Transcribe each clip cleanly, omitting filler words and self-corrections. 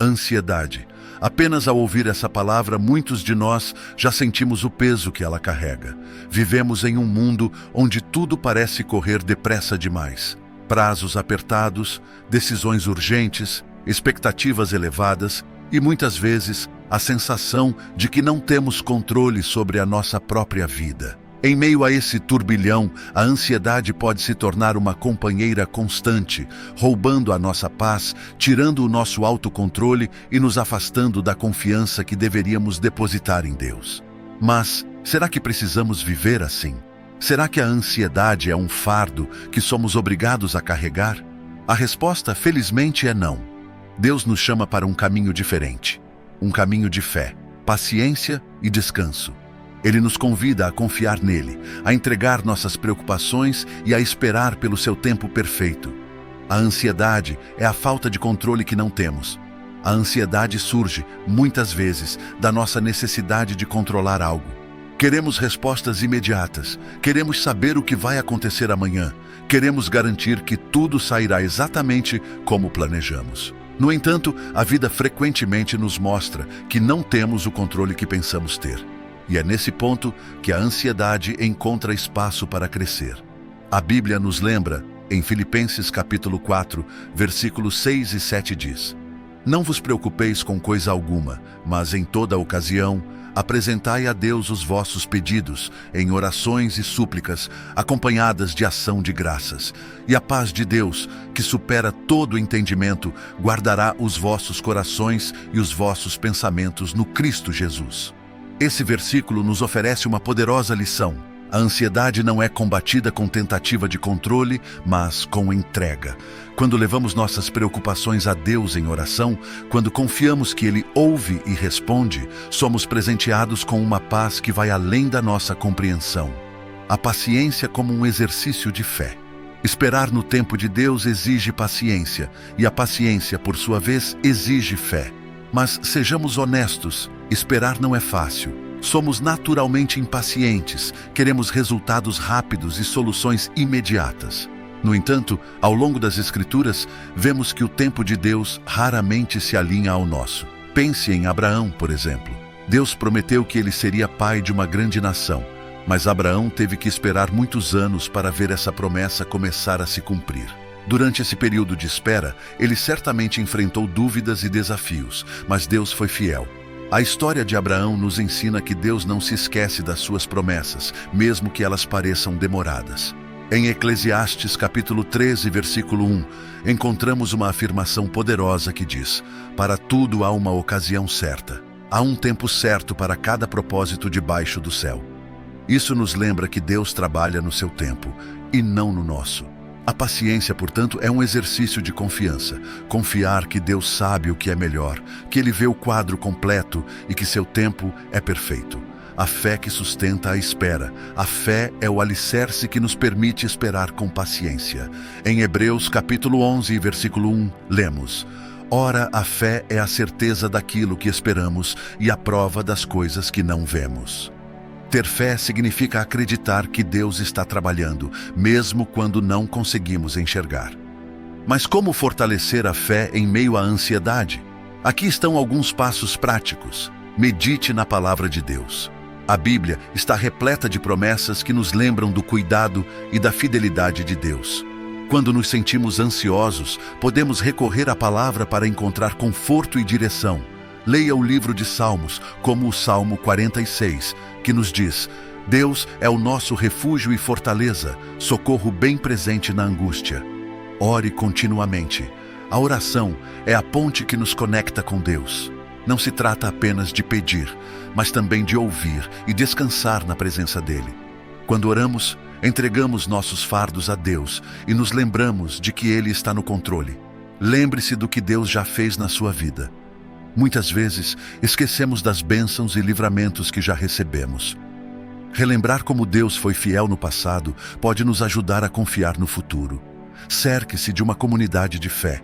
Ansiedade. Apenas ao ouvir essa palavra, muitos de nós já sentimos o peso que ela carrega. Vivemos em um mundo onde tudo parece correr depressa demais. Prazos apertados, decisões urgentes, expectativas elevadas e, muitas vezes, a sensação de que não temos controle sobre a nossa própria vida. Em meio a esse turbilhão, a ansiedade pode se tornar uma companheira constante, roubando a nossa paz, tirando o nosso autocontrole e nos afastando da confiança que deveríamos depositar em Deus. Mas, será que precisamos viver assim? Será que a ansiedade é um fardo que somos obrigados a carregar? A resposta, felizmente, é não. Deus nos chama para um caminho diferente. Um caminho de fé, paciência e descanso. Ele nos convida a confiar nele, a entregar nossas preocupações e a esperar pelo seu tempo perfeito. A ansiedade é a falta de controle que não temos. A ansiedade surge, muitas vezes, da nossa necessidade de controlar algo. Queremos respostas imediatas, queremos saber o que vai acontecer amanhã, queremos garantir que tudo sairá exatamente como planejamos. No entanto, a vida frequentemente nos mostra que não temos o controle que pensamos ter. E é nesse ponto que a ansiedade encontra espaço para crescer. A Bíblia nos lembra, em Filipenses capítulo 4, versículos 6 e 7 diz: Não vos preocupeis com coisa alguma, mas em toda ocasião, apresentai a Deus os vossos pedidos, em orações e súplicas, acompanhadas de ação de graças. E a paz de Deus, que supera todo entendimento, guardará os vossos corações e os vossos pensamentos no Cristo Jesus. Esse versículo nos oferece uma poderosa lição. A ansiedade não é combatida com tentativa de controle, mas com entrega. Quando levamos nossas preocupações a Deus em oração, quando confiamos que Ele ouve e responde, somos presenteados com uma paz que vai além da nossa compreensão. A paciência como um exercício de fé. Esperar no tempo de Deus exige paciência, e a paciência, por sua vez, exige fé. Mas sejamos honestos, esperar não é fácil. Somos naturalmente impacientes, queremos resultados rápidos e soluções imediatas. No entanto, ao longo das Escrituras, vemos que o tempo de Deus raramente se alinha ao nosso. Pense em Abraão, por exemplo. Deus prometeu que ele seria pai de uma grande nação, mas Abraão teve que esperar muitos anos para ver essa promessa começar a se cumprir. Durante esse período de espera, ele certamente enfrentou dúvidas e desafios, mas Deus foi fiel. A história de Abraão nos ensina que Deus não se esquece das suas promessas, mesmo que elas pareçam demoradas. Em Eclesiastes capítulo 13, versículo 1, encontramos uma afirmação poderosa que diz: Para tudo há uma ocasião certa. Há um tempo certo para cada propósito debaixo do céu. Isso nos lembra que Deus trabalha no seu tempo, e não no nosso. A paciência, portanto, é um exercício de confiança. Confiar que Deus sabe o que é melhor, que Ele vê o quadro completo e que seu tempo é perfeito. A fé que sustenta a espera. A fé é o alicerce que nos permite esperar com paciência. Em Hebreus capítulo 11, versículo 1, lemos: Ora, a fé é a certeza daquilo que esperamos e a prova das coisas que não vemos. Ter fé significa acreditar que Deus está trabalhando, mesmo quando não conseguimos enxergar. Mas como fortalecer a fé em meio à ansiedade? Aqui estão alguns passos práticos. Medite na palavra de Deus. A Bíblia está repleta de promessas que nos lembram do cuidado e da fidelidade de Deus. Quando nos sentimos ansiosos, podemos recorrer à palavra para encontrar conforto e direção. Leia o livro de Salmos, como o Salmo 46, que nos diz: Deus é o nosso refúgio e fortaleza, socorro bem presente na angústia. Ore continuamente. A oração é a ponte que nos conecta com Deus. Não se trata apenas de pedir, mas também de ouvir e descansar na presença dEle. Quando oramos, entregamos nossos fardos a Deus e nos lembramos de que Ele está no controle. Lembre-se do que Deus já fez na sua vida. Muitas vezes, esquecemos das bênçãos e livramentos que já recebemos. Relembrar como Deus foi fiel no passado pode nos ajudar a confiar no futuro. Cerque-se de uma comunidade de fé.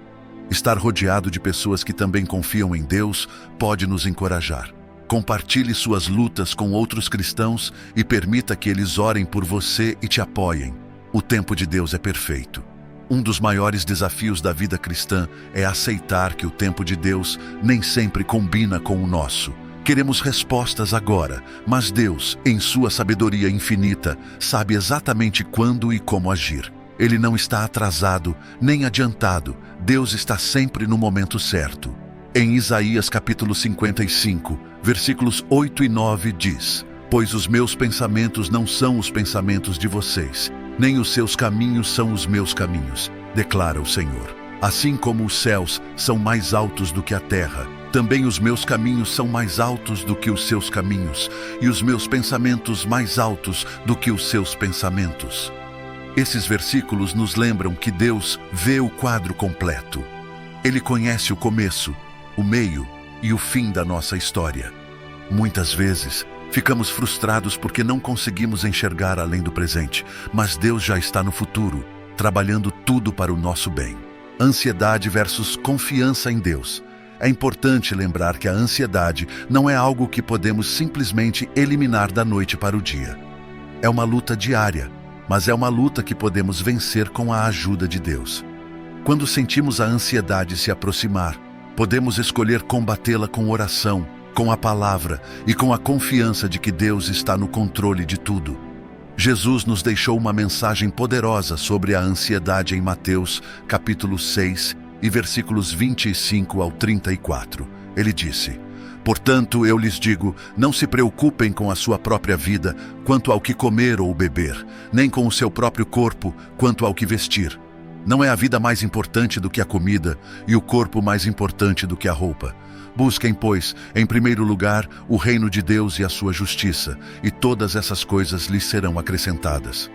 Estar rodeado de pessoas que também confiam em Deus pode nos encorajar. Compartilhe suas lutas com outros cristãos e permita que eles orem por você e te apoiem. O tempo de Deus é perfeito. Um dos maiores desafios da vida cristã é aceitar que o tempo de Deus nem sempre combina com o nosso. Queremos respostas agora, mas Deus, em sua sabedoria infinita, sabe exatamente quando e como agir. Ele não está atrasado, nem adiantado. Deus está sempre no momento certo. Em Isaías capítulo 55, versículos 8 e 9 diz: Pois os meus pensamentos não são os pensamentos de vocês, nem os seus caminhos são os meus caminhos, declara o Senhor. Assim como os céus são mais altos do que a terra, também os meus caminhos são mais altos do que os seus caminhos, e os meus pensamentos mais altos do que os seus pensamentos. Esses versículos nos lembram que Deus vê o quadro completo. Ele conhece o começo, o meio e o fim da nossa história. Muitas vezes, ficamos frustrados porque não conseguimos enxergar além do presente, mas Deus já está no futuro, trabalhando tudo para o nosso bem. Ansiedade versus confiança em Deus. É importante lembrar que a ansiedade não é algo que podemos simplesmente eliminar da noite para o dia. É uma luta diária, mas é uma luta que podemos vencer com a ajuda de Deus. Quando sentimos a ansiedade se aproximar, podemos escolher combatê-la com oração, com a palavra e com a confiança de que Deus está no controle de tudo. Jesus nos deixou uma mensagem poderosa sobre a ansiedade em Mateus, capítulo 6, e versículos 25 ao 34. Ele disse: Portanto, eu lhes digo, não se preocupem com a sua própria vida, quanto ao que comer ou beber, nem com o seu próprio corpo, quanto ao que vestir. Não é a vida mais importante do que a comida, e o corpo mais importante do que a roupa. Busquem, pois, em primeiro lugar, o reino de Deus e a sua justiça, e todas essas coisas lhes serão acrescentadas.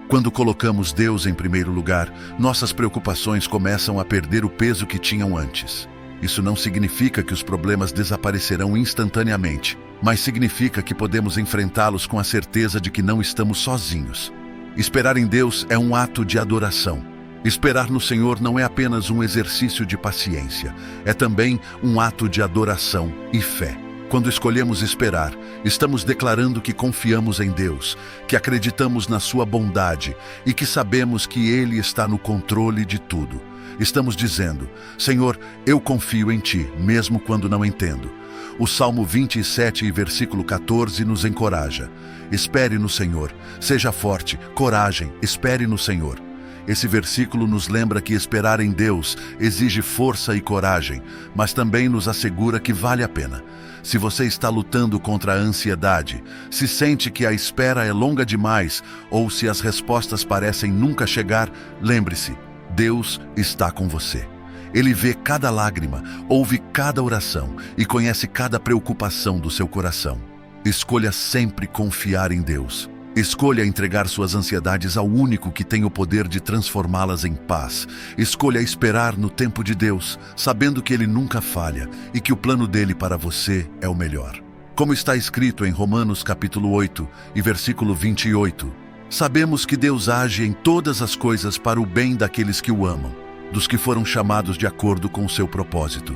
Quando colocamos Deus em primeiro lugar, nossas preocupações começam a perder o peso que tinham antes. Isso não significa que os problemas desaparecerão instantaneamente, mas significa que podemos enfrentá-los com a certeza de que não estamos sozinhos. Esperar em Deus é um ato de adoração. Esperar no Senhor não é apenas um exercício de paciência, é também um ato de adoração e fé. Quando escolhemos esperar, estamos declarando que confiamos em Deus, que acreditamos na sua bondade e que sabemos que Ele está no controle de tudo. Estamos dizendo: Senhor, eu confio em Ti, mesmo quando não entendo. O Salmo 27 e versículo 14 nos encoraja: Espere no Senhor, seja forte, coragem, espere no Senhor. Esse versículo nos lembra que esperar em Deus exige força e coragem, mas também nos assegura que vale a pena. Se você está lutando contra a ansiedade, se sente que a espera é longa demais ou se as respostas parecem nunca chegar, lembre-se, Deus está com você. Ele vê cada lágrima, ouve cada oração e conhece cada preocupação do seu coração. Escolha sempre confiar em Deus. Escolha entregar suas ansiedades ao único que tem o poder de transformá-las em paz. Escolha esperar no tempo de Deus, sabendo que Ele nunca falha e que o plano dele para você é o melhor. Como está escrito em Romanos capítulo 8 e versículo 28, sabemos que Deus age em todas as coisas para o bem daqueles que o amam, dos que foram chamados de acordo com o seu propósito.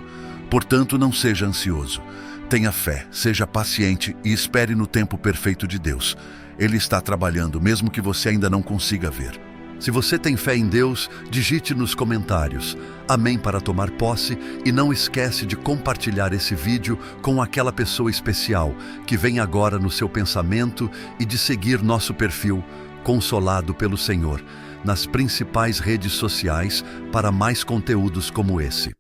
Portanto, não seja ansioso. Tenha fé, seja paciente e espere no tempo perfeito de Deus. Ele está trabalhando, mesmo que você ainda não consiga ver. Se você tem fé em Deus, digite nos comentários amém para tomar posse e não esquece de compartilhar esse vídeo com aquela pessoa especial que vem agora no seu pensamento e de seguir nosso perfil Consolado pelo Senhor nas principais redes sociais para mais conteúdos como esse.